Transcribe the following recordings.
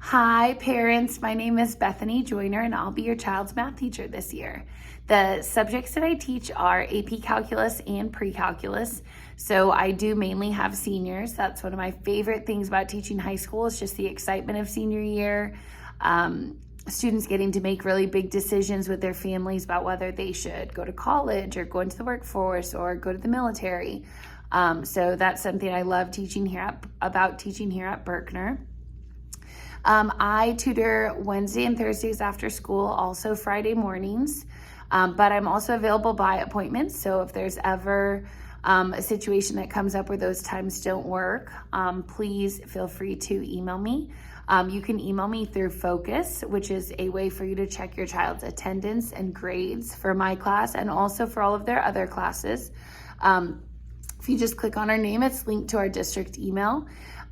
Hi, parents. My name is Bethany Joyner, and I'll be your child's math teacher this year. The subjects that I teach are AP Calculus and Pre-Calculus. So I do mainly have seniors. That's one of my favorite things about teaching high school is just the excitement of senior year. Students getting to make really big decisions with their families about whether they should go to college or go into the workforce or go to the military. So that's something I love teaching here at Berkner. I tutor Wednesday and Thursdays after school, also Friday mornings, but I'm also available by appointment. So if there's ever a situation that comes up where those times don't work, please feel free to email me. You can email me through Focus, which is a way for you to check your child's attendance and grades for my class and also for all of their other classes. If you just click on our name, it's linked to our district email.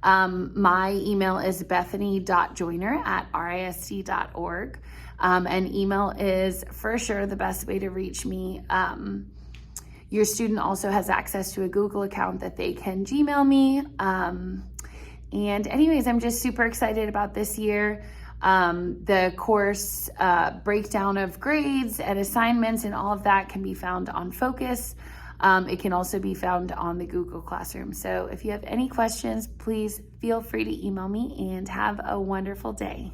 My email is bethany.joyner@risd.org. And email is for sure the best way to reach me. Your student also has access to a Google account that they can Gmail me. And anyways, I'm just super excited about this year. The course breakdown of grades and assignments and all of that can be found on Focus. It can also be found on the Google Classroom. So if you have any questions, please feel free to email me and have a wonderful day.